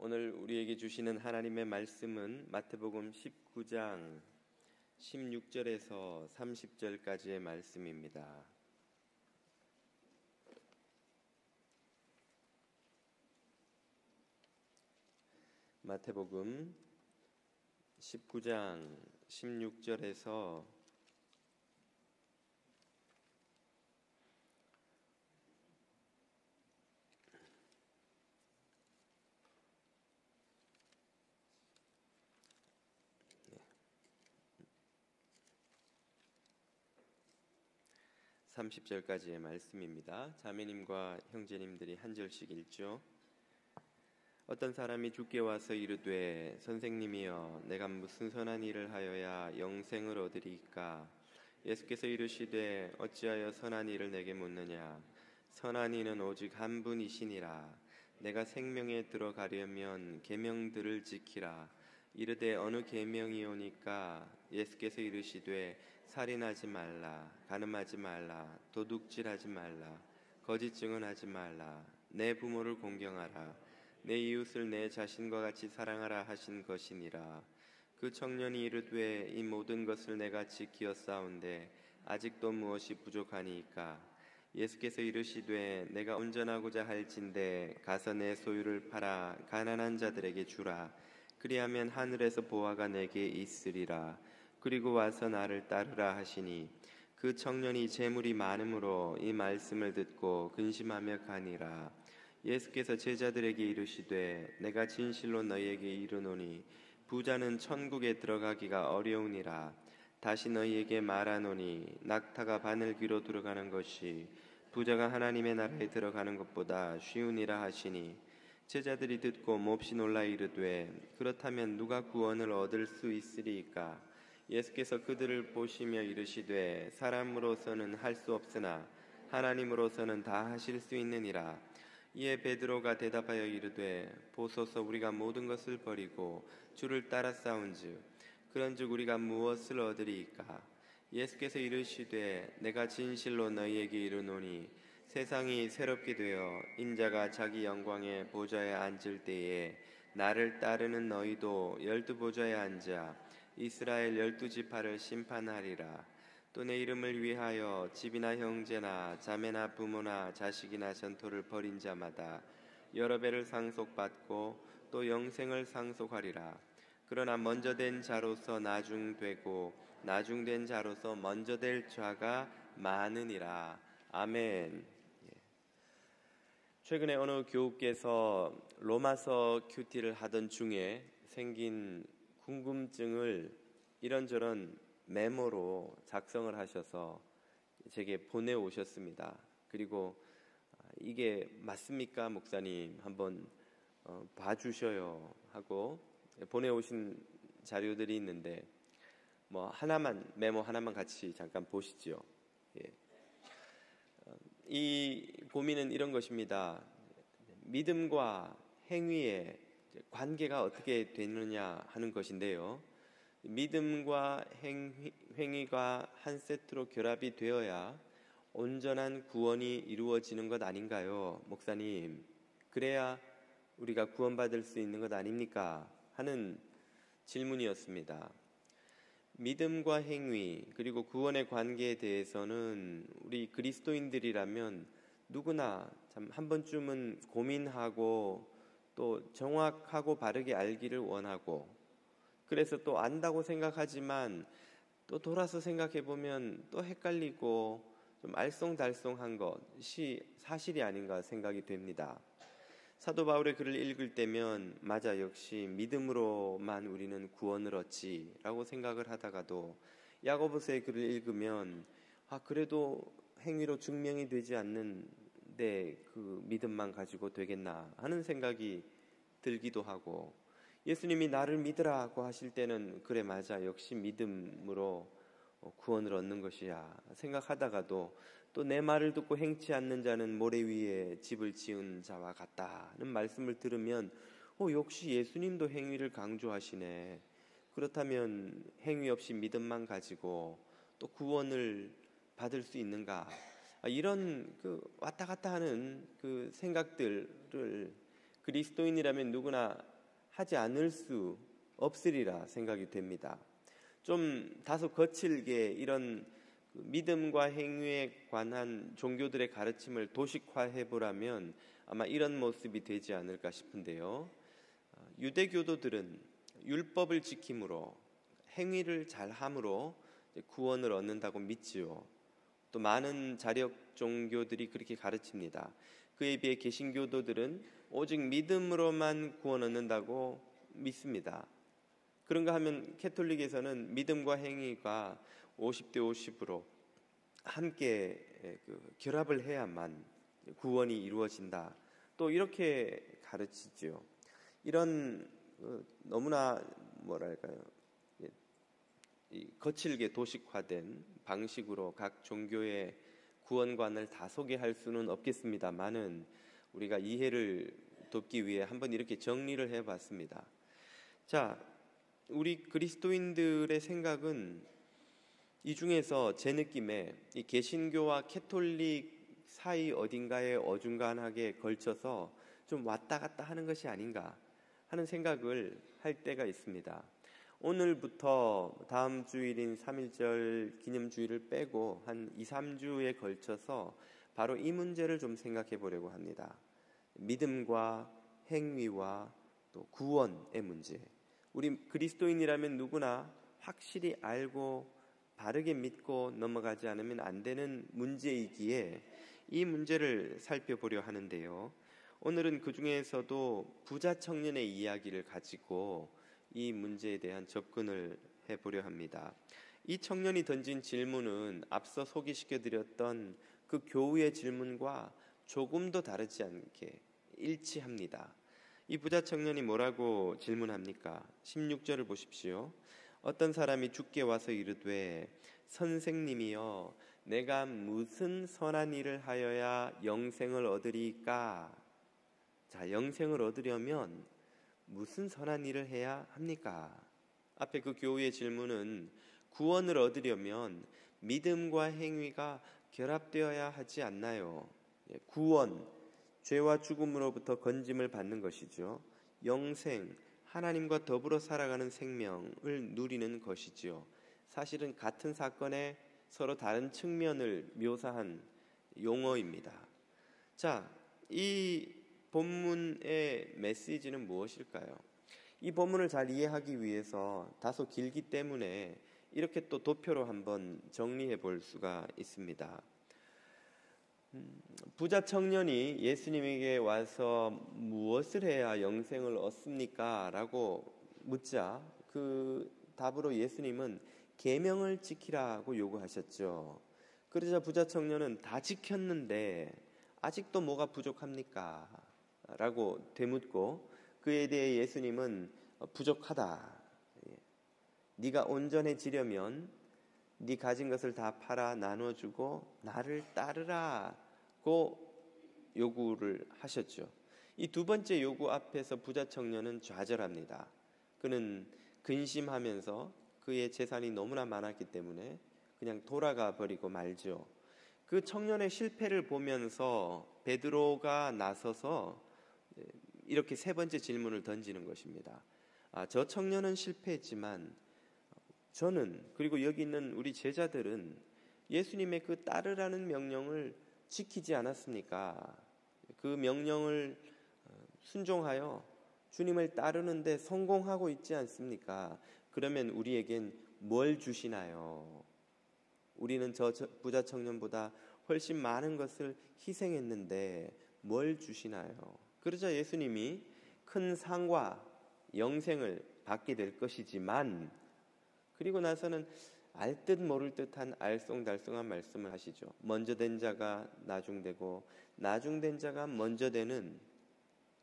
오늘 우리에게 주시는 하나님의 말씀은 마태복음 19장 16절에서 30절까지의 말씀입니다. 마태복음 19장 16절에서 30절까지의 말씀입니다. 자매님과 형제님들이 한 절씩 읽죠. 어떤 사람이 주께 와서 이르되 선생님이여 내가 무슨 선한 일을 하여야 영생을 얻으리이까? 예수께서 이르시되 어찌하여 선한 일을 내게 묻느냐? 선한 이는 오직 한 분이시니라. 내가 생명에 들어가려면 계명들을 지키라. 이르되 어느 계명이오니까? 예수께서 이르시되 살인하지 말라, 간음하지 말라, 도둑질하지 말라, 거짓 증언하지 말라, 내 부모를 공경하라, 내 이웃을 내 자신과 같이 사랑하라 하신 것이니라. 그 청년이 이르되 이 모든 것을 내가 지키었사온데 아직도 무엇이 부족하니이까? 예수께서 이르시되 내가 온전하고자 할진대 가서 내 소유를 팔아 가난한 자들에게 주라. 그리하면 하늘에서 보화가 내게 있으리라. 그리고 와서 나를 따르라 하시니 그 청년이 재물이 많음으로 이 말씀을 듣고 근심하며 가니라. 예수께서 제자들에게 이르시되 내가 진실로 너희에게 이르노니 부자는 천국에 들어가기가 어려우니라. 다시 너희에게 말하노니 낙타가 바늘귀로 들어가는 것이 부자가 하나님의 나라에 들어가는 것보다 쉬우니라 하시니 제자들이 듣고 몹시 놀라 이르되 그렇다면 누가 구원을 얻을 수 있으리이까? 예수께서 그들을 보시며 이르시되 사람으로서는 할 수 없으나 하나님으로서는 다 하실 수 있느니라. 이에 베드로가 대답하여 이르되 보소서 우리가 모든 것을 버리고 주를 따라 싸운즉 그런즉 우리가 무엇을 얻으리이까? 예수께서 이르시되 내가 진실로 너희에게 이르노니 세상이 새롭게 되어 인자가 자기 영광의 보좌에 앉을 때에 나를 따르는 너희도 12 보좌에 앉아 이스라엘 12지파를 심판하리라. 또 내 이름을 위하여 집이나 형제나 자매나 부모나 자식이나 전토를 벌인 자마다 여러 배를 상속받고 또 영생을 상속하리라. 그러나 먼저 된 자로서 나중되고 나중된 자로서 먼저 될 자가 많으니라. 아멘. 최근에 어느 교우께서 로마서 큐티를 하던 중에 생긴 궁금증을 이런저런 메모로 작성을 하셔서 제게 보내오셨습니다. 그리고 이게 맞습니까 목사님 한번 봐주셔요 하고 보내오신 자료들이 있는데 메모 하나만 같이 잠깐 보시죠. 이 고민은 이런 것입니다. 믿음과 행위의 관계가 어떻게 되느냐 하는 것인데요. 믿음과 행위가 한 세트로 결합이 되어야 온전한 구원이 이루어지는 것 아닌가요, 목사님? 그래야 우리가 구원받을 수 있는 것 아닙니까? 하는 질문이었습니다. 믿음과 행위 그리고 구원의 관계에 대해서는 우리 그리스도인들이라면 누구나 참 한 번쯤은 고민하고 또 정확하고 바르게 알기를 원하고 그래서 또 안다고 생각하지만 또 돌아서 생각해 보면 또 헷갈리고 좀 알쏭달쏭한 것이 사실이 아닌가 생각이 됩니다. 사도 바울의 글을 읽을 때면 맞아 역시 믿음으로만 우리는 구원을 얻지라고 생각을 하다가도 야고보서의 글을 읽으면 그래도 행위로 증명이 되지 않는데 그 믿음만 가지고 되겠나 하는 생각이 들기도 하고 예수님이 나를 믿으라고 하실 때는 그래 맞아 역시 믿음으로 구원을 얻는 것이야 생각하다가도 또 내 말을 듣고 행치 않는 자는 모래 위에 집을 지은 자와 같다는 말씀을 들으면 역시 예수님도 행위를 강조하시네. 그렇다면 행위 없이 믿음만 가지고 또 구원을 받을 수 있는가? 이런 왔다 갔다 하는 그 생각들을 그리스도인이라면 누구나 하지 않을 수 없으리라 생각이 됩니다. 좀 다소 거칠게 이런 믿음과 행위에 관한 종교들의 가르침을 도식화해 보라면 아마 이런 모습이 되지 않을까 싶은데요. 유대교도들은 율법을 지킴으로 행위를 잘함으로 구원을 얻는다고 믿지요. 또 많은 자력 종교들이 그렇게 가르칩니다. 그에 비해 개신교도들은 오직 믿음으로만 구원 얻는다고 믿습니다. 그런가 하면 캐톨릭에서는 믿음과 행위가 50대 50으로 함께 결합을 해야만 구원이 이루어진다. 또 이렇게 가르치죠. 이런 너무나 거칠게 도식화된 방식으로 각 종교의 구원관을 다 소개할 수는 없겠습니다만은 우리가 이해를 돕기 위해 한번 이렇게 정리를 해봤습니다. 자, 우리 그리스도인들의 생각은 이 중에서 제 느낌에 이 개신교와 캐톨릭 사이 어딘가에 어중간하게 걸쳐서 좀 왔다 갔다 하는 것이 아닌가 하는 생각을 할 때가 있습니다. 오늘부터 다음 주일인 3.1절 기념주일을 빼고 한 2, 3주에 걸쳐서 바로 이 문제를 좀 생각해 보려고 합니다. 믿음과 행위와 또 구원의 문제. 우리 그리스도인이라면 누구나 확실히 알고 바르게 믿고 넘어가지 않으면 안 되는 문제이기에 이 문제를 살펴보려 하는데요. 오늘은 그 중에서도 부자 청년의 이야기를 가지고 이 문제에 대한 접근을 해보려 합니다. 이 청년이 던진 질문은 앞서 소개시켜드렸던 그 교우의 질문과 조금도 다르지 않게 일치합니다. 이 부자 청년이 뭐라고 질문합니까? 16절을 보십시오. 어떤 사람이 주께 와서 이르되 선생님이여 내가 무슨 선한 일을 하여야 영생을 얻으리까? 자, 영생을 얻으려면 무슨 선한 일을 해야 합니까? 앞에 그 교우의 질문은 구원을 얻으려면 믿음과 행위가 결합되어야 하지 않나요? 구원, 죄와 죽음으로부터 건짐을 받는 것이죠. 영생, 하나님과 더불어 살아가는 생명을 누리는 것이지요. 사실은 같은 사건의 서로 다른 측면을 묘사한 용어입니다. 자, 이 본문의 메시지는 무엇일까요? 이 본문을 잘 이해하기 위해서 다소 길기 때문에 이렇게 또 도표로 한번 정리해 볼 수가 있습니다. 부자 청년이 예수님에게 와서 무엇을 해야 영생을 얻습니까? 라고 묻자 그 답으로 예수님은 계명을 지키라고 요구하셨죠. 그러자 부자 청년은 다 지켰는데 아직도 뭐가 부족합니까? 라고 되묻고 그에 대해 예수님은 부족하다. 네가 온전해지려면 네 가진 것을 다 팔아 나눠주고 나를 따르라고 요구를 하셨죠. 이 두 번째 요구 앞에서 부자 청년은 좌절합니다. 그는 근심하면서 그의 재산이 너무나 많았기 때문에 그냥 돌아가 버리고 말죠. 그 청년의 실패를 보면서 베드로가 나서서 이렇게 세 번째 질문을 던지는 것입니다. 저 청년은 실패했지만 저는 그리고 여기 있는 우리 제자들은 예수님의 그 따르라는 명령을 지키지 않았습니까? 그 명령을 순종하여 주님을 따르는데 성공하고 있지 않습니까? 그러면 우리에겐 뭘 주시나요? 우리는 저 부자 청년보다 훨씬 많은 것을 희생했는데 뭘 주시나요? 그러자 예수님이 큰 상과 영생을 받게 될 것이지만 그리고 나서는 알듯 모를 듯한 알쏭달쏭한 말씀을 하시죠. 먼저 된 자가 나중되고 나중된 자가 먼저 되는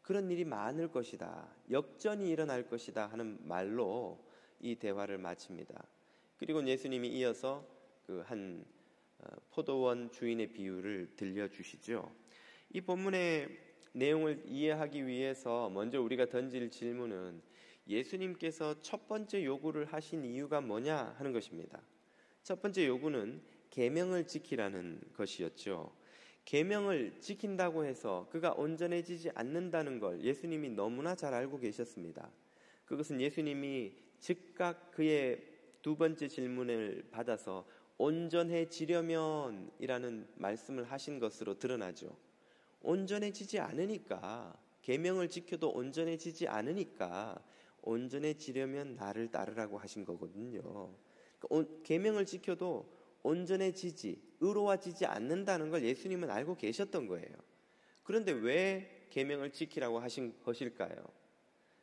그런 일이 많을 것이다. 역전이 일어날 것이다 하는 말로 이 대화를 마칩니다. 그리고 예수님이 이어서 그 한 포도원 주인의 비유를 들려주시죠. 이 본문의 내용을 이해하기 위해서 먼저 우리가 던질 질문은 예수님께서 첫 번째 요구를 하신 이유가 뭐냐 하는 것입니다. 첫 번째 요구는 계명을 지키라는 것이었죠. 계명을 지킨다고 해서 그가 온전해지지 않는다는 걸 예수님이 너무나 잘 알고 계셨습니다. 그것은 예수님이 즉각 그의 두 번째 질문을 받아서 온전해지려면 이라는 말씀을 하신 것으로 드러나죠. 온전해지지 않으니까, 계명을 지켜도 온전해지지 않으니까 온전해지려면 나를 따르라고 하신 거거든요. 계명을 지켜도 온전해지지, 의로워지지 않는다는 걸 예수님은 알고 계셨던 거예요. 그런데 왜 계명을 지키라고 하신 것일까요?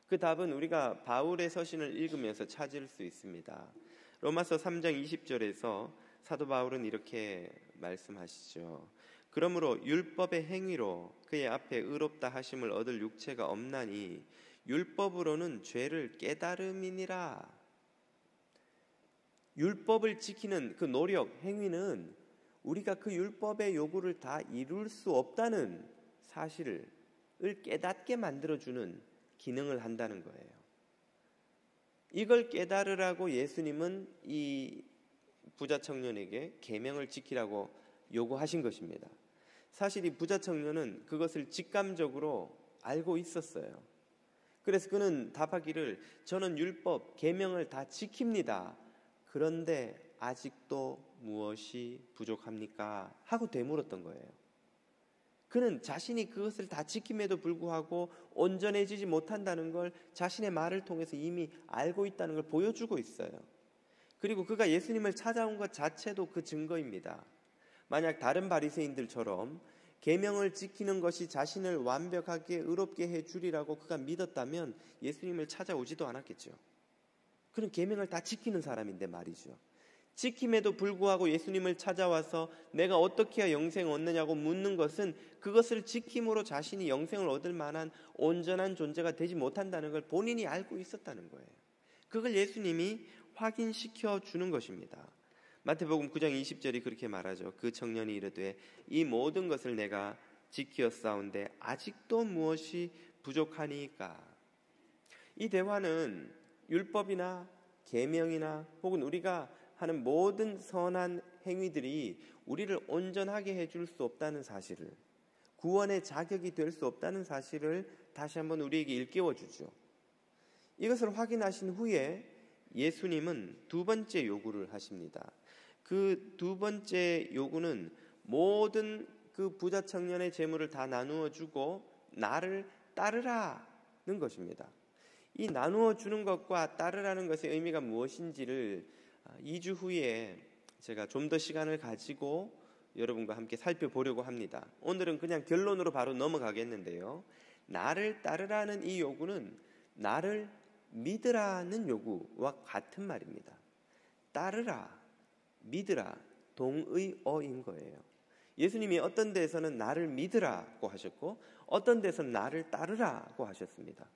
그 답은 우리가 바울의 서신을 읽으면서 찾을 수 있습니다. 로마서 3장 20절에서 사도 바울은 이렇게 말씀하시죠. 그러므로 율법의 행위로 그의 앞에 의롭다 하심을 얻을 육체가 없나니 율법으로는 죄를 깨달음이니라. 율법을 지키는 그 노력, 행위는 우리가 그 율법의 요구를 다 이룰 수 없다는 사실을 깨닫게 만들어주는 기능을 한다는 거예요. 이걸 깨달으라고 예수님은 이 부자 청년에게 계명을 지키라고 요구하신 것입니다. 사실 이 부자 청년은 그것을 직감적으로 알고 있었어요. 그래서 그는 답하기를 저는 율법, 계명을 다 지킵니다. 그런데 아직도 무엇이 부족합니까? 하고 되물었던 거예요. 그는 자신이 그것을 다 지킴에도 불구하고 온전해지지 못한다는 걸 자신의 말을 통해서 이미 알고 있다는 걸 보여주고 있어요. 그리고 그가 예수님을 찾아온 것 자체도 그 증거입니다. 만약 다른 바리새인들처럼 계명을 지키는 것이 자신을 완벽하게 의롭게 해주리라고 그가 믿었다면 예수님을 찾아오지도 않았겠죠. 그는 계명을 다 지키는 사람인데 말이죠. 지킴에도 불구하고 예수님을 찾아와서 내가 어떻게 해야 영생을 얻느냐고 묻는 것은 그것을 지킴으로 자신이 영생을 얻을 만한 온전한 존재가 되지 못한다는 걸 본인이 알고 있었다는 거예요. 그걸 예수님이 확인시켜 주는 것입니다. 마태복음 9장 20절이 그렇게 말하죠. 그 청년이 이르되 이 모든 것을 내가 지키었사온데 아직도 무엇이 부족하니까. 이 대화는 율법이나 계명이나 혹은 우리가 하는 모든 선한 행위들이 우리를 온전하게 해줄 수 없다는 사실을, 구원의 자격이 될 수 없다는 사실을 다시 한번 우리에게 일깨워 주죠. 이것을 확인하신 후에 예수님은 두 번째 요구를 하십니다. 그 두 번째 요구는 모든 그 부자 청년의 재물을 다 나누어 주고 나를 따르라는 것입니다. 이 나누어 주는 것과 따르라는 것의 의미가 무엇인지를 2주 후에 제가 좀 더 시간을 가지고 여러분과 함께 살펴보려고 합니다. 오늘은 그냥 결론으로 바로 넘어가겠는데요. 나를 따르라는 이 요구는 나를 믿으라는 요구와 같은 말입니다. 따르라, 믿으라, 동의어인 거예요. 예수님이 어떤 데에서는 나를 믿으라고 하셨고 어떤 데서는 나를 따르라고 하셨습니다.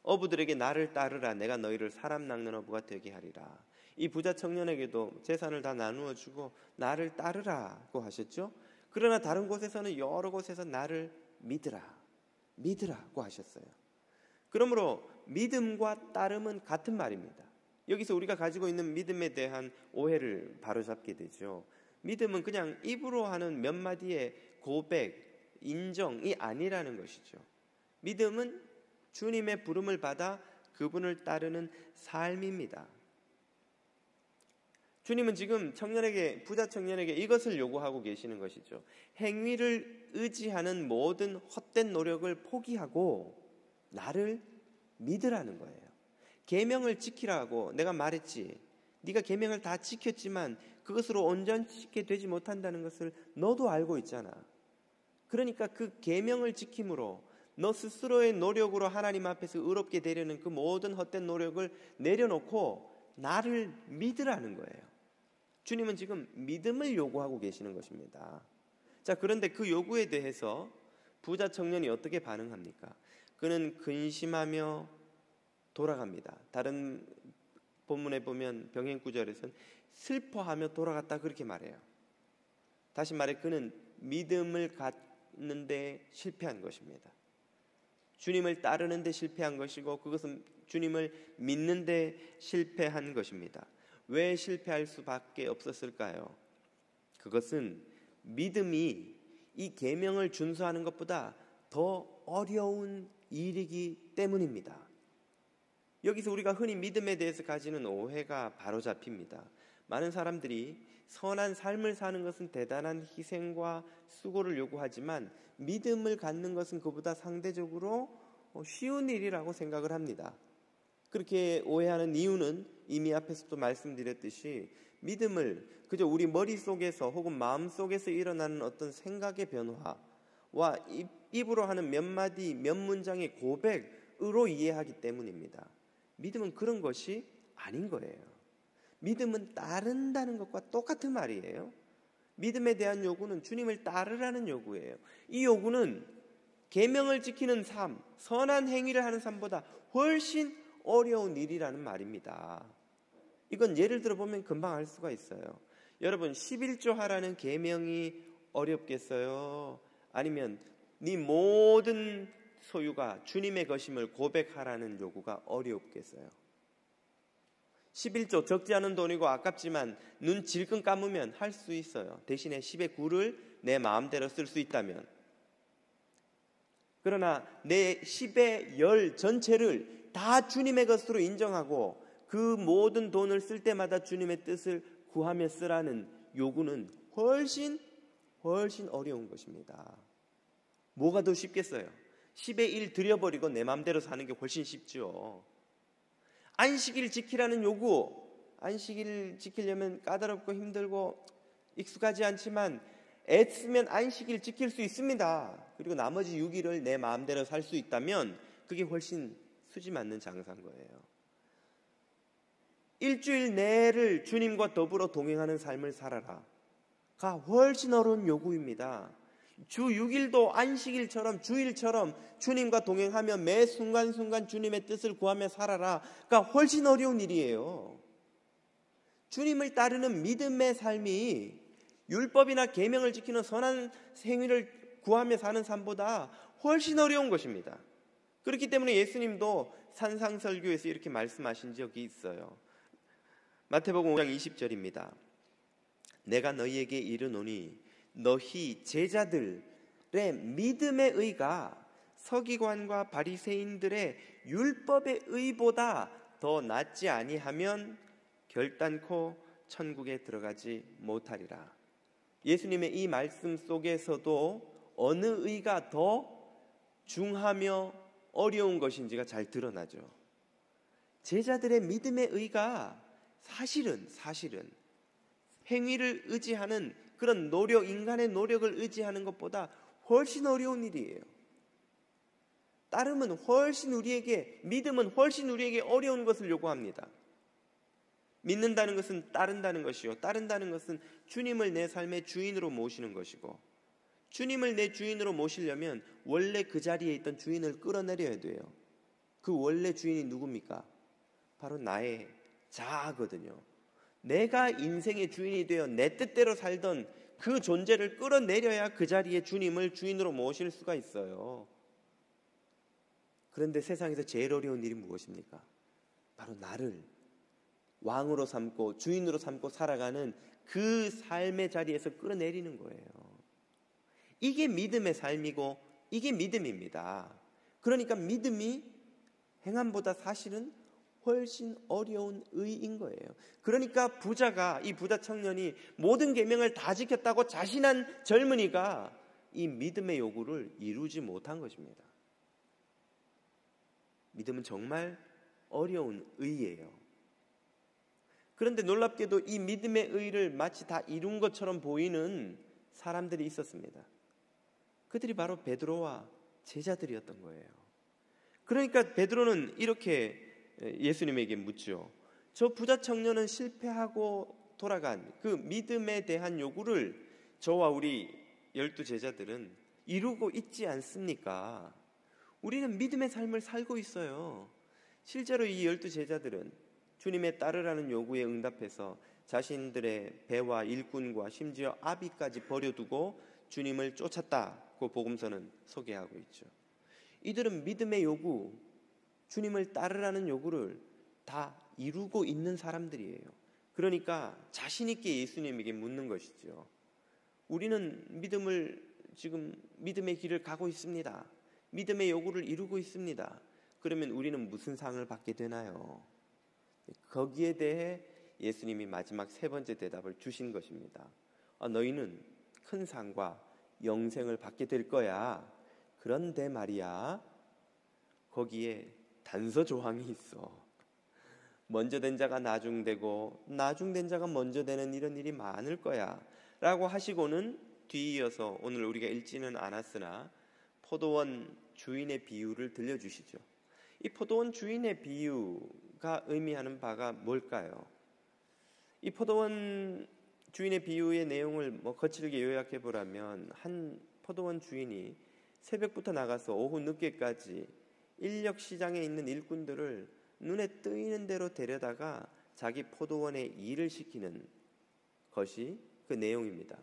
어부들에게 나를 따르라, 내가 너희를 사람 낚는 어부가 되게 하리라. 이 부자 청년에게도 재산을 다 나누어 주고 나를 따르라고 하셨죠. 그러나 다른 곳에서는 여러 곳에서 나를 믿으라고 하셨어요. 그러므로 믿음과 따름은 같은 말입니다. 여기서 우리가 가지고 있는 믿음에 대한 오해를 바로잡게 되죠. 믿음은 그냥 입으로 하는 몇 마디의 고백, 인정이 아니라는 것이죠. 믿음은 주님의 부름을 받아 그분을 따르는 삶입니다. 주님은 지금 부자 청년에게 이것을 요구하고 계시는 것이죠. 행위를 의지하는 모든 헛된 노력을 포기하고 나를 믿으라는 거예요. 계명을 지키라고 내가 말했지. 네가 계명을 다 지켰지만 그것으로 온전치 되지 못한다는 것을 너도 알고 있잖아. 그러니까 그 계명을 지킴으로 너 스스로의 노력으로 하나님 앞에서 의롭게 되려는 그 모든 헛된 노력을 내려놓고 나를 믿으라는 거예요. 주님은 지금 믿음을 요구하고 계시는 것입니다. 자, 그런데 그 요구에 대해서 부자 청년이 어떻게 반응합니까? 그는 근심하며 돌아갑니다. 다른 본문에 보면 병행 구절에서는 슬퍼하며 돌아갔다 그렇게 말해요. 다시 말해 그는 믿음을 갖는데 실패한 것입니다. 주님을 따르는데 실패한 것이고 그것은 주님을 믿는데 실패한 것입니다. 왜 실패할 수밖에 없었을까요? 그것은 믿음이 이 계명을 준수하는 것보다 더 어려운 일이기 때문입니다. 여기서 우리가 흔히 믿음에 대해서 가지는 오해가 바로 잡힙니다. 많은 사람들이 선한 삶을 사는 것은 대단한 희생과 수고를 요구하지만 믿음을 갖는 것은 그보다 상대적으로 쉬운 일이라고 생각을 합니다. 그렇게 오해하는 이유는 이미 앞에서도 말씀드렸듯이 믿음을 그저 우리 머릿속에서 혹은 마음속에서 일어나는 어떤 생각의 변화와 입으로 하는 몇 마디 몇 문장의 고백으로 이해하기 때문입니다. 믿음은 그런 것이 아닌 거예요. 믿음은 따른다는 것과 똑같은 말이에요. 믿음에 대한 요구는 주님을 따르라는 요구예요. 이 요구는 계명을 지키는 삶, 선한 행위를 하는 삶보다 훨씬 어려운 일이라는 말입니다. 이건 예를 들어 보면 금방 알 수가 있어요. 여러분, 11조 하라는 계명이 어렵겠어요? 아니면 네 모든 소유가 주님의 것임을 고백하라는 요구가 어렵겠어요? 11조 적지 않은 돈이고 아깝지만 눈 질끈 감으면 할 수 있어요. 대신에 10의 9를 내 마음대로 쓸 수 있다면. 그러나 내 10의 10 전체를 다 주님의 것으로 인정하고 그 모든 돈을 쓸 때마다 주님의 뜻을 구하며 쓰라는 요구는 훨씬 어려운 것입니다. 뭐가 더 쉽겠어요? 10의 1 들여버리고 내 마음대로 사는 게 훨씬 쉽죠. 안식일 지키라는 요구, 안식일 지키려면 까다롭고 힘들고 익숙하지 않지만 애쓰면 안식일 지킬 수 있습니다. 그리고 나머지 6일을 내 마음대로 살 수 있다면 그게 훨씬 수지 맞는 장사인 거예요. 일주일 내를 주님과 더불어 동행하는 삶을 살아라가 훨씬 어려운 요구입니다. 주 6일도 안식일처럼 주일처럼 주님과 동행하며 매 순간순간 주님의 뜻을 구하며 살아라가 훨씬 어려운 일이에요. 주님을 따르는 믿음의 삶이 율법이나 계명을 지키는 선한 행위를 구하며 사는 삶보다 훨씬 어려운 것입니다. 그렇기 때문에 예수님도 산상설교에서 이렇게 말씀하신 적이 있어요. 마태복음 5장 20절입니다. 내가 너희에게 이르노니 너희 제자들의 믿음의 의가 서기관과 바리새인들의 율법의 의보다 더 낫지 아니하면 결단코 천국에 들어가지 못하리라. 예수님의 이 말씀 속에서도 어느 의가 더 중하며 어려운 것인지가 잘 드러나죠. 제자들의 믿음의 의가 사실은 행위를 의지하는 그런 노력, 인간의 노력을 의지하는 것보다 훨씬 어려운 일이에요. 믿음은 훨씬 우리에게 어려운 것을 요구합니다. 믿는다는 것은 따른다는 것이요, 따른다는 것은 주님을 내 삶의 주인으로 모시는 것이고, 주님을 내 주인으로 모시려면 원래 그 자리에 있던 주인을 끌어내려야 돼요. 그 원래 주인이 누굽니까? 바로 나의 자아거든요. 내가 인생의 주인이 되어 내 뜻대로 살던 그 존재를 끌어내려야 그 자리에 주님을 주인으로 모실 수가 있어요. 그런데 세상에서 제일 어려운 일이 무엇입니까? 바로 나를 왕으로 삼고 주인으로 삼고 살아가는 그 삶의 자리에서 끌어내리는 거예요. 이게 믿음의 삶이고 이게 믿음입니다. 그러니까 믿음이 행함보다 사실은 훨씬 어려운 의인 거예요. 그러니까 이 부자 청년이 모든 계명을 다 지켰다고 자신한 젊은이가 이 믿음의 요구를 이루지 못한 것입니다. 믿음은 정말 어려운 의예요. 그런데 놀랍게도 이 믿음의 의를 마치 다 이룬 것처럼 보이는 사람들이 있었습니다. 그들이 바로 베드로와 제자들이었던 거예요. 그러니까 베드로는 이렇게 예수님에게 묻죠. 저 부자 청년은 실패하고 돌아간 그 믿음에 대한 요구를 저와 우리 12 제자들은 이루고 있지 않습니까? 우리는 믿음의 삶을 살고 있어요. 실제로 이 12 제자들은 주님의 따르라는 요구에 응답해서 자신들의 배와 일꾼과 심지어 아비까지 버려두고 주님을 쫓았다고 복음서는 소개하고 있죠. 이들은 믿음의 요구, 주님을 따르라는 요구를 다 이루고 있는 사람들이에요. 그러니까 자신 있게 예수님에게 묻는 것이죠. 우리는 믿음을 지금 믿음의 길을 가고 있습니다. 믿음의 요구를 이루고 있습니다. 그러면 우리는 무슨 상을 받게 되나요? 거기에 대해 예수님이 마지막 세 번째 대답을 주신 것입니다. 너희는 큰 상과 영생을 받게 될 거야. 그런데 말이야, 거기에 단서 조항이 있어. 먼저 된 자가 나중되고 나중된 자가 먼저 되는 이런 일이 많을 거야 라고 하시고는 뒤이어서 오늘 우리가 읽지는 않았으나 포도원 주인의 비유를 들려주시죠. 이 포도원 주인의 비유가 의미하는 바가 뭘까요? 이 포도원 주인의 비유의 내용을 거칠게 요약해 보라면, 한 포도원 주인이 새벽부터 나가서 오후 늦게까지 인력 시장에 있는 일꾼들을 눈에 뜨이는 대로 데려다가 자기 포도원에 일을 시키는 것이 그 내용입니다.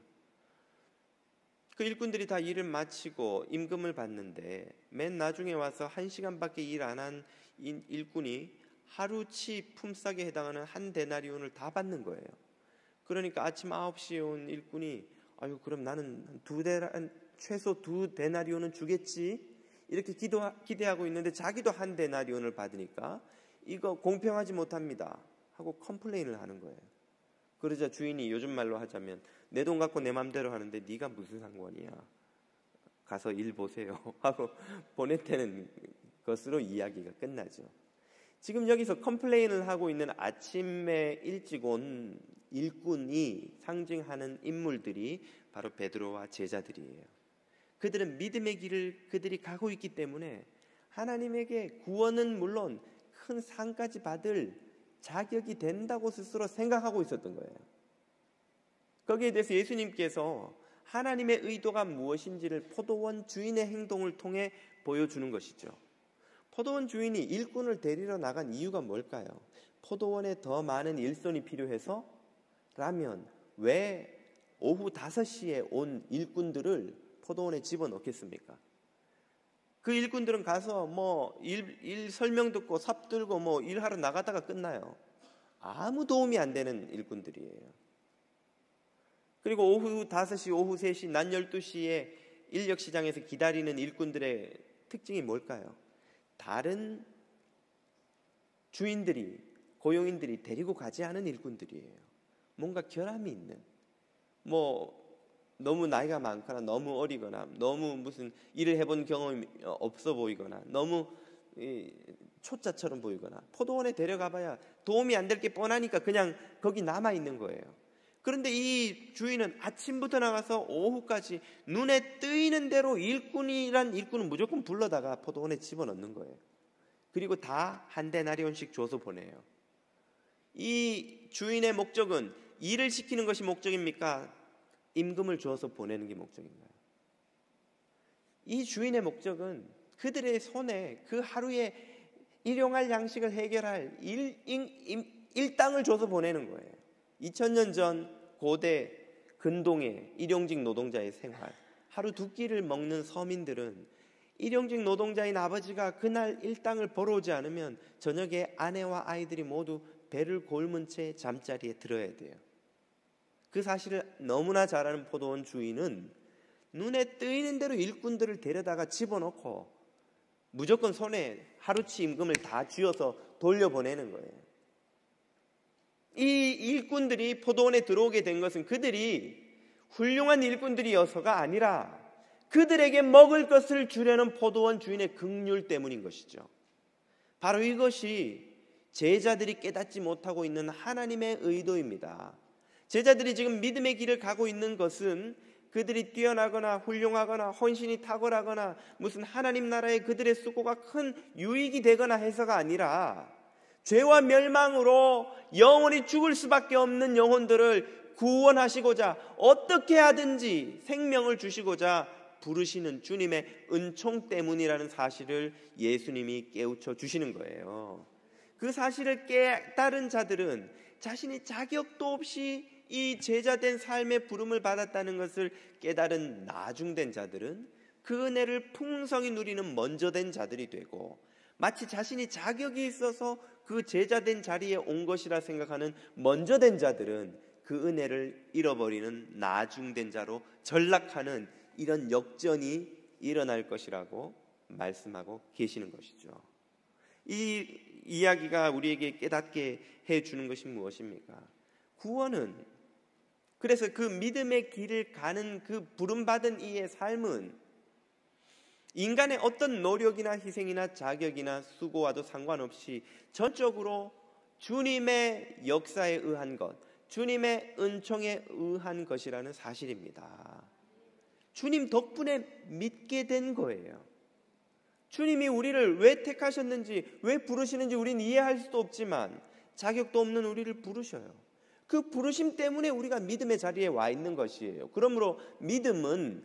그 일꾼들이 다 일을 마치고 임금을 받는데 맨 나중에 와서 1시간밖에 일 안 한 일꾼이 하루치 품삯에 해당하는 한 데나리온을 다 받는 거예요. 그러니까 아침 9시에 온 일꾼이 그럼 나는 최소 2데나리온은 주겠지 이렇게 기대하고 있는데 자기도 한 데나리온을 받으니까 이거 공평하지 못합니다 하고 컴플레인을 하는 거예요. 그러자 주인이 요즘 말로 하자면 내 돈 갖고 내 맘대로 하는데 네가 무슨 상관이야, 가서 일 보세요 하고 보냈다는 것으로 이야기가 끝나죠. 지금 여기서 컴플레인을 하고 있는 아침에 일찍 온 일꾼이 상징하는 인물들이 바로 베드로와 제자들이에요. 그들은 믿음의 길을 그들이 가고 있기 때문에 하나님에게 구원은 물론 큰 상까지 받을 자격이 된다고 스스로 생각하고 있었던 거예요. 거기에 대해서 예수님께서 하나님의 의도가 무엇인지를 포도원 주인의 행동을 통해 보여주는 것이죠. 포도원 주인이 일꾼을 데리러 나간 이유가 뭘까요? 포도원에 더 많은 일손이 필요해서? 라면 왜 오후 5시에 온 일꾼들을 포도원에 집어넣겠습니까? 그 일꾼들은 가서 일 설명 듣고 삽 들고 일하러 나가다가 끝나요. 아무 도움이 안 되는 일꾼들이에요. 그리고 오후 5시, 오후 3시, 낮 12시에 인력시장에서 기다리는 일꾼들의 특징이 뭘까요? 다른 주인들이, 고용인들이 데리고 가지 않은 일꾼들이에요. 뭔가 결함이 있는, 너무 나이가 많거나 너무 어리거나 너무 무슨 일을 해본 경험이 없어 보이거나 너무 초짜처럼 보이거나 포도원에 데려가봐야 도움이 안 될 게 뻔하니까 그냥 거기 남아있는 거예요. 그런데 이 주인은 아침부터 나가서 오후까지 눈에 뜨이는 대로 일꾼은 무조건 불러다가 포도원에 집어넣는 거예요. 그리고 다 한 데나리온씩 줘서 보내요. 이 주인의 목적은 일을 시키는 것이 목적입니까? 임금을 주어서 보내는 게 목적인가요? 이 주인의 목적은 그들의 손에 그 하루에 일용할 양식을 해결할 일당을 줘서 보내는 거예요. 2000년 전 고대 근동의 일용직 노동자의 생활, 하루 두 끼를 먹는 서민들은 일용직 노동자인 아버지가 그날 일당을 벌어오지 않으면 저녁에 아내와 아이들이 모두 배를 골문 채 잠자리에 들어야 돼요. 그 사실을 너무나 잘 아는 포도원 주인은 눈에 뜨이는 대로 일꾼들을 데려다가 집어넣고 무조건 손에 하루치 임금을 다 쥐어서 돌려보내는 거예요. 이 일꾼들이 포도원에 들어오게 된 것은 그들이 훌륭한 일꾼들이어서가 아니라 그들에게 먹을 것을 주려는 포도원 주인의 긍휼 때문인 것이죠. 바로 이것이 제자들이 깨닫지 못하고 있는 하나님의 의도입니다. 제자들이 지금 믿음의 길을 가고 있는 것은 그들이 뛰어나거나 훌륭하거나 헌신이 탁월하거나 무슨 하나님 나라에 그들의 수고가 큰 유익이 되거나 해서가 아니라 죄와 멸망으로 영원히 죽을 수밖에 없는 영혼들을 구원하시고자 어떻게 하든지 생명을 주시고자 부르시는 주님의 은총 때문이라는 사실을 예수님이 깨우쳐 주시는 거예요. 그 사실을 깨달은 자들은 자신이 자격도 없이 이 제자된 삶의 부름을 받았다는 것을 깨달은 나중된 자들은 그 은혜를 풍성히 누리는 먼저된 자들이 되고, 마치 자신이 자격이 있어서 그 제자된 자리에 온 것이라 생각하는 먼저된 자들은 그 은혜를 잃어버리는 나중된 자로 전락하는 이런 역전이 일어날 것이라고 말씀하고 계시는 것이죠. 이 이야기가 우리에게 깨닫게 해주는 것이 무엇입니까? 구원은, 그래서 그 믿음의 길을 가는 그 부름받은 이의 삶은 인간의 어떤 노력이나 희생이나 자격이나 수고와도 상관없이 전적으로 주님의 역사에 의한 것, 주님의 은총에 의한 것이라는 사실입니다. 주님 덕분에 믿게 된 거예요. 주님이 우리를 왜 택하셨는지, 왜 부르시는지 우리는 이해할 수도 없지만 자격도 없는 우리를 부르셔요. 그 부르심 때문에 우리가 믿음의 자리에 와 있는 것이에요. 그러므로 믿음은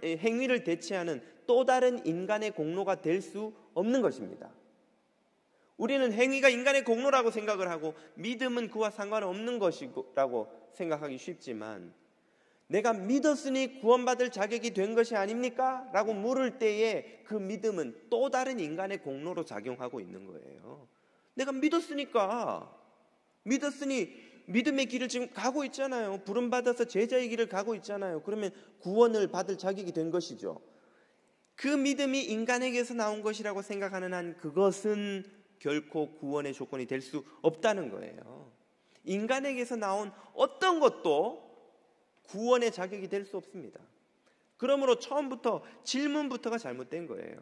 행위를 대체하는 또 다른 인간의 공로가 될 수 없는 것입니다. 우리는 행위가 인간의 공로라고 생각을 하고 믿음은 그와 상관없는 것이라고 생각하기 쉽지만, 내가 믿었으니 구원받을 자격이 된 것이 아닙니까? 라고 물을 때에 그 믿음은 또 다른 인간의 공로로 작용하고 있는 거예요. 내가 믿었으니 믿음의 길을 지금 가고 있잖아요. 부름받아서 제자의 길을 가고 있잖아요. 그러면 구원을 받을 자격이 된 것이죠. 그 믿음이 인간에게서 나온 것이라고 생각하는 한 그것은 결코 구원의 조건이 될 수 없다는 거예요. 인간에게서 나온 어떤 것도 구원의 자격이 될 수 없습니다. 그러므로 처음부터 질문부터가 잘못된 거예요.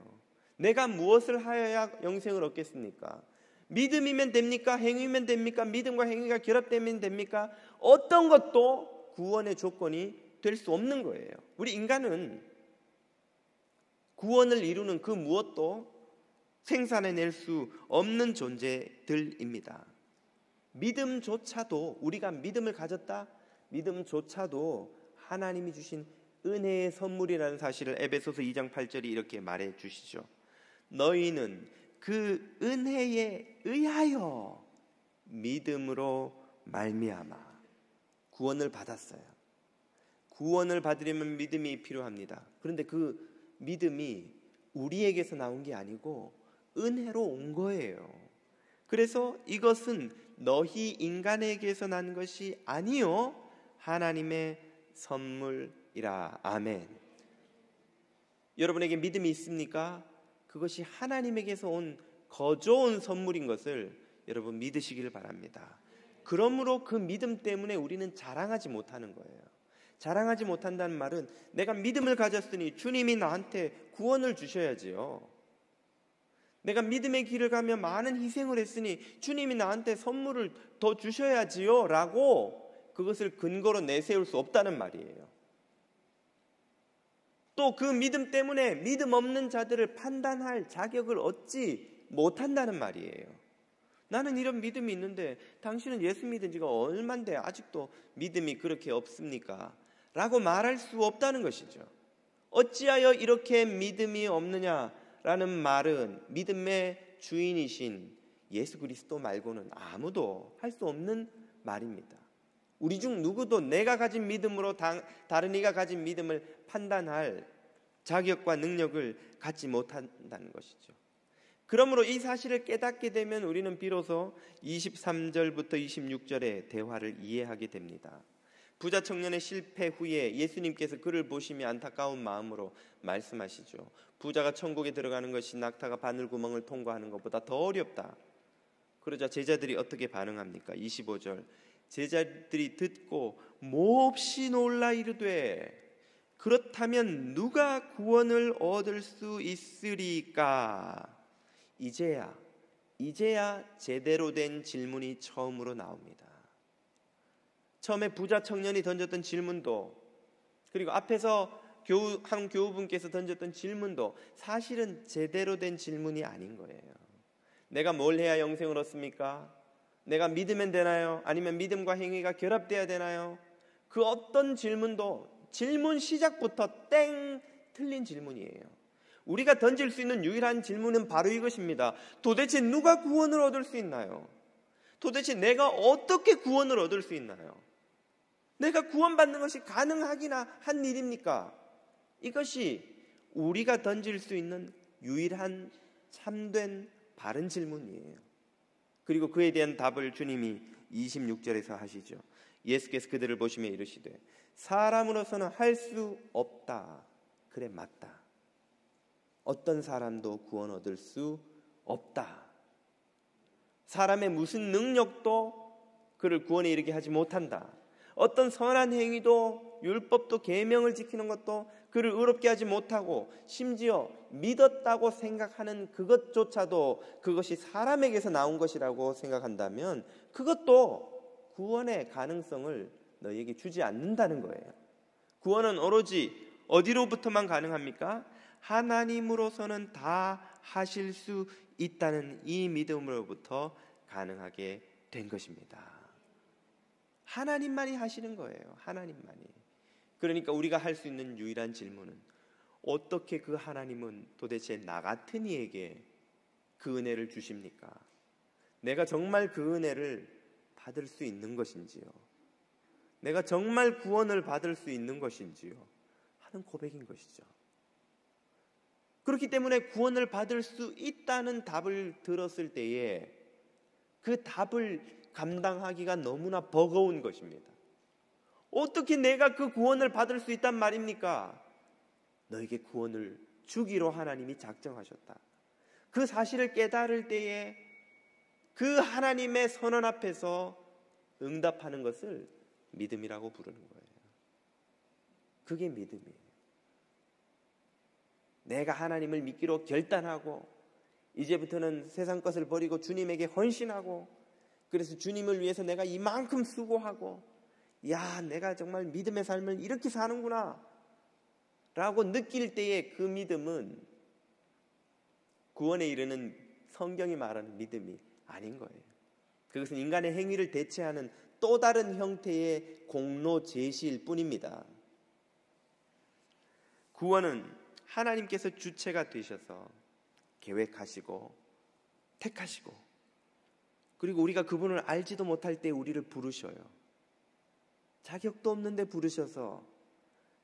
내가 무엇을 하여야 영생을 얻겠습니까? 믿음이면 됩니까? 행위면 됩니까? 믿음과 행위가 결합되면 됩니까? 어떤 것도 구원의 조건이 될 수 없는 거예요. 우리 인간은 구원을 이루는 그 무엇도 생산해낼 수 없는 존재들입니다. 믿음조차도, 우리가 믿음을 가졌다? 믿음조차도 하나님이 주신 은혜의 선물이라는 사실을 에베소서 2장 8절이 이렇게 말해 주시죠. 너희는 그 은혜에 의하여 믿음으로 말미암아 구원을 받았어요. 구원을 받으려면 믿음이 필요합니다. 그런데 그 믿음이 우리에게서 나온 게 아니고 은혜로 온 거예요. 그래서 이것은 너희 인간에게서 난 것이 아니요 하나님의 선물이라. 아멘. 여러분에게 믿음이 있습니까? 그것이 하나님에게서 온 거저온 선물인 것을 여러분 믿으시기를 바랍니다. 그러므로 그 믿음 때문에 우리는 자랑하지 못하는 거예요. 자랑하지 못한다는 말은 내가 믿음을 가졌으니 주님이 나한테 구원을 주셔야지요. 내가 믿음의 길을 가며 많은 희생을 했으니 주님이 나한테 선물을 더 주셔야지요 라고 그것을 근거로 내세울 수 없다는 말이에요. 또 그 믿음 때문에 믿음 없는 자들을 판단할 자격을 얻지 못한다는 말이에요. 나는 이런 믿음이 있는데 당신은 예수 믿은 지가 얼만데 아직도 믿음이 그렇게 없습니까? 라고 말할 수 없다는 것이죠. 어찌하여 이렇게 믿음이 없느냐라는 말은 믿음의 주인이신 예수 그리스도 말고는 아무도 할 수 없는 말입니다. 우리 중 누구도 내가 가진 믿음으로 다른 이가 가진 믿음을 판단할 자격과 능력을 갖지 못한다는 것이죠. 그러므로 이 사실을 깨닫게 되면 우리는 비로소 23절부터 26절의 대화를 이해하게 됩니다. 부자 청년의 실패 후에 예수님께서 그를 보시며 안타까운 마음으로 말씀하시죠. 부자가 천국에 들어가는 것이 낙타가 바늘구멍을 통과하는 것보다 더 어렵다. 그러자 제자들이 어떻게 반응합니까? 25절. 제자들이 듣고 몹시 놀라 이르되 그렇다면 누가 구원을 얻을 수 있으리까? 이제야 제대로 된 질문이 처음으로 나옵니다. 처음에 부자 청년이 던졌던 질문도, 그리고 앞에서 한 교우분께서 던졌던 질문도 사실은 제대로 된 질문이 아닌 거예요. 내가 뭘 해야 영생을 얻습니까? 내가 믿으면 되나요? 아니면 믿음과 행위가 결합돼야 되나요? 그 어떤 질문도 질문 시작부터 땡 틀린 질문이에요. 우리가 던질 수 있는 유일한 질문은 바로 이것입니다. 도대체 누가 구원을 얻을 수 있나요? 도대체 내가 어떻게 구원을 얻을 수 있나요? 내가 구원받는 것이 가능하기나 한 일입니까? 이것이 우리가 던질 수 있는 유일한 참된 바른 질문이에요. 그리고 그에 대한 답을 주님이 26절에서 하시죠. 예수께서 그들을 보시며 이르시되 사람으로서는 할 수 없다. 그래, 맞다. 어떤 사람도 구원 얻을 수 없다. 사람의 무슨 능력도 그를 구원에 이르게 하지 못한다. 어떤 선한 행위도 율법도 계명을 지키는 것도 그를 의롭게 하지 못하고, 심지어 믿었다고 생각하는 그것조차도 그것이 사람에게서 나온 것이라고 생각한다면 그것도 구원의 가능성을 너희에게 주지 않는다는 거예요. 구원은 오로지 어디로부터만 가능합니까? 하나님으로서는 다 하실 수 있다는 이 믿음으로부터 가능하게 된 것입니다. 하나님만이 하시는 거예요. 하나님만이. 그러니까 우리가 할 수 있는 유일한 질문은 어떻게 그 하나님은 도대체 나 같은 이에게 그 은혜를 주십니까? 내가 정말 그 은혜를 받을 수 있는 것인지요? 내가 정말 구원을 받을 수 있는 것인지요? 하는 고백인 것이죠. 그렇기 때문에 구원을 받을 수 있다는 답을 들었을 때에 그 답을 감당하기가 너무나 버거운 것입니다. 어떻게 내가 그 구원을 받을 수 있단 말입니까? 너에게 구원을 주기로 하나님이 작정하셨다. 그 사실을 깨달을 때에 그 하나님의 선언 앞에서 응답하는 것을 믿음이라고 부르는 거예요. 그게 믿음이에요. 내가 하나님을 믿기로 결단하고 이제부터는 세상 것을 버리고 주님에게 헌신하고, 그래서 주님을 위해서 내가 이만큼 수고하고, 야, 내가 정말 믿음의 삶을 이렇게 사는구나 라고 느낄 때에 그 믿음은 구원에 이르는 성경이 말하는 믿음이 아닌 거예요. 그것은 인간의 행위를 대체하는 또 다른 형태의 공로 제시일 뿐입니다. 구원은 하나님께서 주체가 되셔서 계획하시고 택하시고, 그리고 우리가 그분을 알지도 못할 때 우리를 부르셔요. 자격도 없는데 부르셔서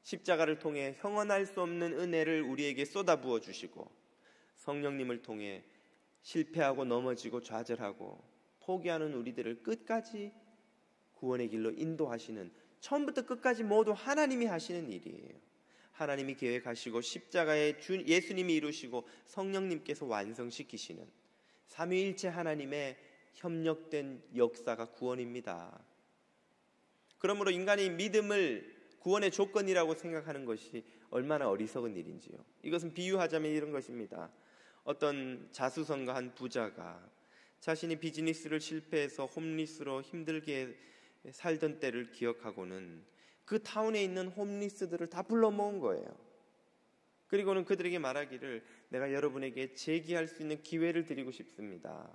십자가를 통해 형언할 수 없는 은혜를 우리에게 쏟아부어 주시고, 성령님을 통해 실패하고 넘어지고 좌절하고 포기하는 우리들을 끝까지 구원의 길로 인도하시는, 처음부터 끝까지 모두 하나님이 하시는 일이에요. 하나님이 계획하시고 십자가에 예수님이 이루시고 성령님께서 완성시키시는 삼위일체 하나님의 협력된 역사가 구원입니다. 그러므로 인간이 믿음을 구원의 조건이라고 생각하는 것이 얼마나 어리석은 일인지요. 이것은 비유하자면 이런 것입니다. 어떤 자수성가 한 부자가 자신이 비즈니스를 실패해서 홈리스로 힘들게 살던 때를 기억하고는 그 타운에 있는 홈리스들을 다 불러 모은 거예요. 그리고는 그들에게 말하기를, 내가 여러분에게 제기할 수 있는 기회를 드리고 싶습니다.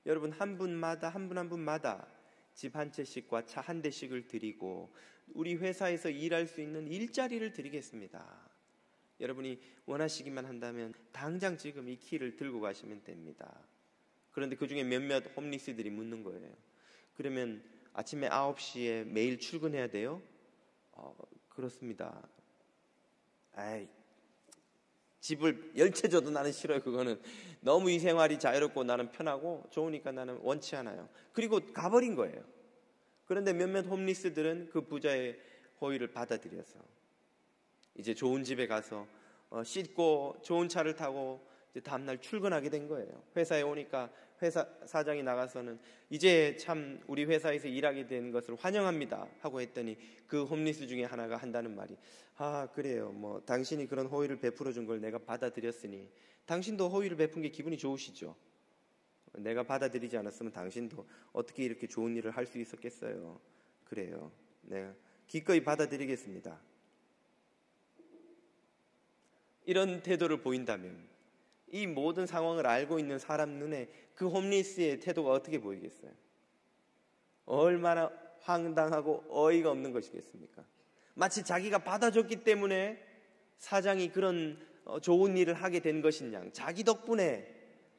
여러분 한 분마다 한 분마다 집 한 채씩과 차 한 대씩을 드리고 우리 회사에서 일할 수 있는 일자리를 드리겠습니다. 여러분이 원하시기만 한다면 당장 지금 이 키를 들고 가시면 됩니다. 그런데 그 중에 몇몇 홈리스들이 묻는 거예요. 그러면 아침에 9시에 매일 출근해야 돼요? 그렇습니다. 집을 10채 줘도 나는 싫어요. 그거는 너무 이 생활이 자유롭고 나는 편하고 좋으니까 나는 원치 않아요. 그리고 가버린 거예요. 그런데 몇몇 홈리스들은 그 부자의 호의를 받아들여서 이제 좋은 집에 가서 씻고 좋은 차를 타고 이제 다음날 출근하게 된 거예요. 회사에 오니까 회사 사장이 나가서는 이제 참 우리 회사에서 일하게 된 것을 환영합니다 하고 했더니 그 홈리스 중에 하나가 한다는 말이, 그래요, 뭐 당신이 그런 호의를 베풀어 준 걸 내가 받아들였으니 당신도 호의를 베푼 게 기분이 좋으시죠? 내가 받아들이지 않았으면 당신도 어떻게 이렇게 좋은 일을 할 수 있었겠어요? 그래요, 내가 기꺼이 받아들이겠습니다. 이런 태도를 보인다면 이 모든 상황을 알고 있는 사람 눈에 그 홈리스의 태도가 어떻게 보이겠어요? 얼마나 황당하고 어이가 없는 것이겠습니까? 마치 자기가 받아줬기 때문에 사장이 그런 좋은 일을 하게 된 것인 양, 자기 덕분에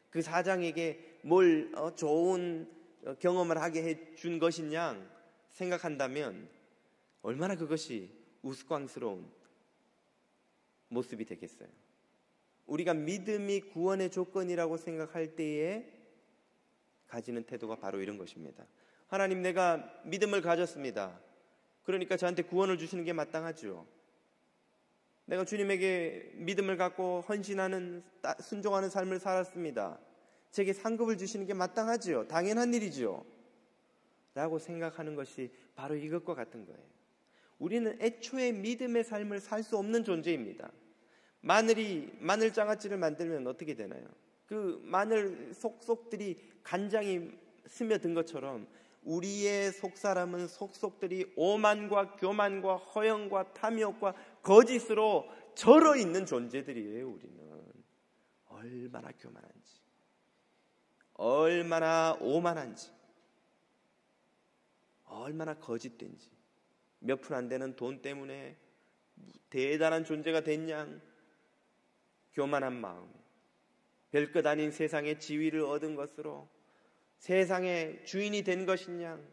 그 사장에게 뭘 좋은 경험을 하게 해준 것인 양 생각한다면 얼마나 그것이 우스꽝스러운 모습이 되겠어요. 우리가 믿음이 구원의 조건이라고 생각할 때에 가지는 태도가 바로 이런 것입니다. 하나님, 내가 믿음을 가졌습니다. 그러니까 저한테 구원을 주시는 게 마땅하죠. 내가 주님에게 믿음을 갖고 헌신하는, 순종하는 삶을 살았습니다. 제게 상급을 주시는 게 마땅하지요. 당연한 일이지요. 라고 생각하는 것이 바로 이것과 같은 거예요. 우리는 애초에 믿음의 삶을 살 수 없는 존재입니다. 마늘 장아찌를 만들면 어떻게 되나요? 그 마늘 속속들이 간장이 스며든 것처럼 우리의 속사람은 속속들이 오만과 교만과 허영과 탐욕과 거짓으로 절어 있는 존재들이에요. 우리는 얼마나 교만한지, 얼마나 오만한지, 얼마나 거짓된지, 몇 푼 안 되는 돈 때문에 대단한 존재가 된 양 교만한 마음에 별것 아닌 세상의 지위를 얻은 것으로 세상의 주인이 된 것인 양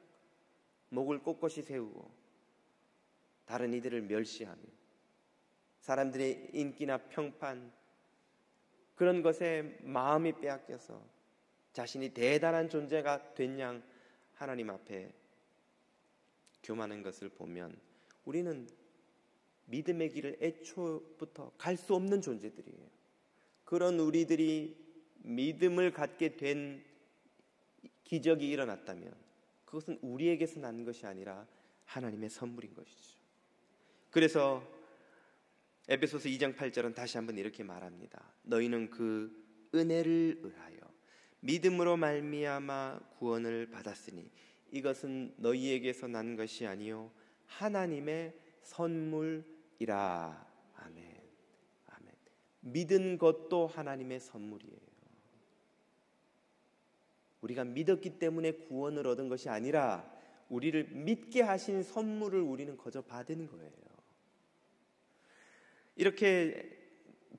목을 꼿꼿이 세우고 다른 이들을 멸시하며 사람들의 인기나 평판, 그런 것에 마음이 빼앗겨서 자신이 대단한 존재가 된 양 하나님 앞에 교만한 것을 보면 우리는 믿음의 길을 애초부터 갈 수 없는 존재들이에요. 그런 우리들이 믿음을 갖게 된 기적이 일어났다면 그것은 우리에게서 난 것이 아니라 하나님의 선물인 것이죠. 그래서 에베소서 2장 8절은 다시 한번 이렇게 말합니다. 너희는 그 은혜를 의하여 믿음으로 말미암아 구원을 받았으니 이것은 너희에게서 난 것이 아니요 하나님의 선물이라. 아멘. 아멘. 믿은 것도 하나님의 선물이에요. 우리가 믿었기 때문에 구원을 얻은 것이 아니라 우리를 믿게 하신 선물을 우리는 거저 받은 거예요. 이렇게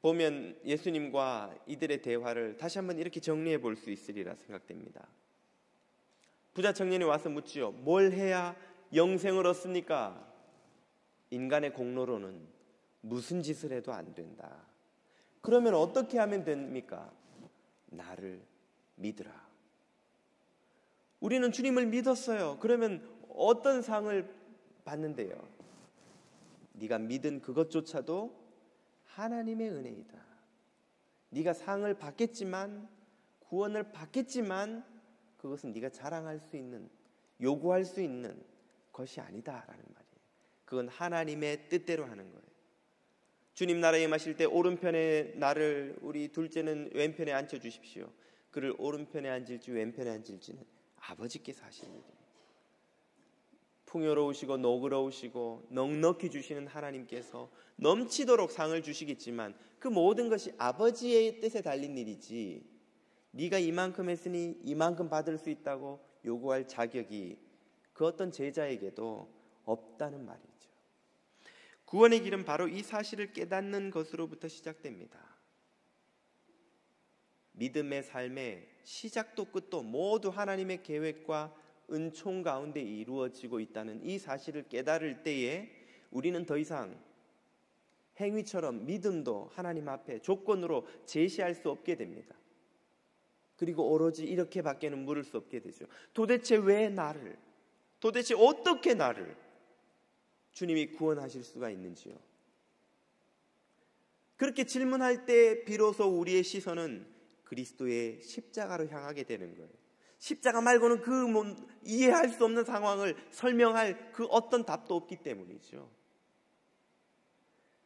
보면 예수님과 이들의 대화를 다시 한번 이렇게 정리해 볼 수 있으리라 생각됩니다. 부자 청년이 와서 묻지요. 뭘 해야 영생을 얻습니까? 인간의 공로로는 무슨 짓을 해도 안 된다. 그러면 어떻게 하면 됩니까? 나를 믿으라. 우리는 주님을 믿었어요. 그러면 어떤 상을 받는데요? 네가 믿은 그것조차도 하나님의 은혜이다. 네가 상을 받겠지만, 구원을 받겠지만 그것은 네가 자랑할 수 있는, 요구할 수 있는 것이 아니다라는 말이에요. 그건 하나님의 뜻대로 하는 거예요. 주님 나라에 임하실 때 오른편에 나를, 우리 둘째는 왼편에 앉혀주십시오. 그를 오른편에 앉을지 왼편에 앉을지는 아버지께서 하시는 일이에요. 풍요로우시고 너그러우시고 넉넉히 주시는 하나님께서 넘치도록 상을 주시겠지만 그 모든 것이 아버지의 뜻에 달린 일이지 네가 이만큼 했으니 이만큼 받을 수 있다고 요구할 자격이 그 어떤 제자에게도 없다는 말이죠. 구원의 길은 바로 이 사실을 깨닫는 것으로부터 시작됩니다. 믿음의 삶의 시작도 끝도 모두 하나님의 계획과 은총 가운데 이루어지고 있다는 이 사실을 깨달을 때에 우리는 더 이상 행위처럼 믿음도 하나님 앞에 조건으로 제시할 수 없게 됩니다. 그리고 오로지 이렇게밖에는 물을 수 없게 되죠. 도대체 왜 나를, 도대체 어떻게 나를 주님이 구원하실 수가 있는지요? 그렇게 질문할 때 비로소 우리의 시선은 그리스도의 십자가로 향하게 되는 거예요. 십자가 말고는 이해할 수 없는 상황을 설명할 그 어떤 답도 없기 때문이죠.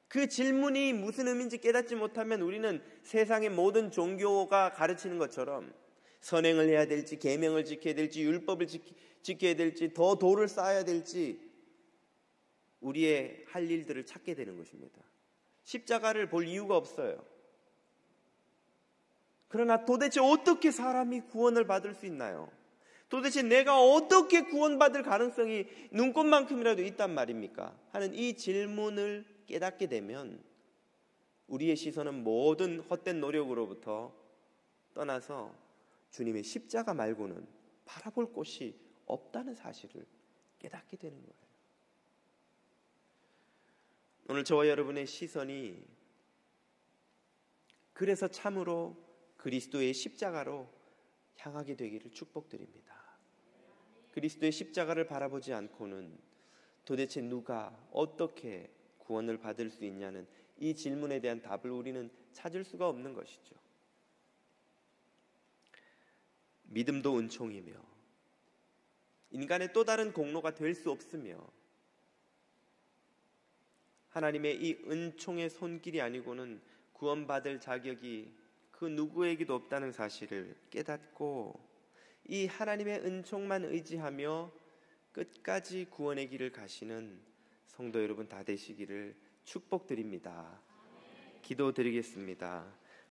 그 질문이 무슨 의미인지 깨닫지 못하면 우리는 세상의 모든 종교가 가르치는 것처럼 선행을 해야 될지, 계명을 지켜야 될지, 율법을 지켜야 될지, 더 도를 쌓아야 될지 우리의 할 일들을 찾게 되는 것입니다. 십자가를 볼 이유가 없어요. 그러나 도대체 어떻게 사람이 구원을 받을 수 있나요? 도대체 내가 어떻게 구원받을 가능성이 눈꽃만큼이라도 있단 말입니까? 하는 이 질문을 깨닫게 되면 우리의 시선은 모든 헛된 노력으로부터 떠나서 주님의 십자가 말고는 바라볼 곳이 없다는 사실을 깨닫게 되는 거예요. 오늘 저와 여러분의 시선이 그래서 참으로 그리스도의 십자가로 향하게 되기를 축복드립니다. 그리스도의 십자가를 바라보지 않고는 도대체 누가 어떻게 구원을 받을 수 있냐는 이 질문에 대한 답을 우리는 찾을 수가 없는 것이죠. 믿음도 은총이며 인간의 또 다른 공로가 될 수 없으며 하나님의 이 은총의 손길이 아니고는 구원받을 자격이 그 누구에게도 없다는 사실을 깨닫고 이 하나님의 은총만 의지하며 끝까지 구원의 길을 가시는 성도 여러분 다 되시기를 축복드립니다. 기도드리겠습니다.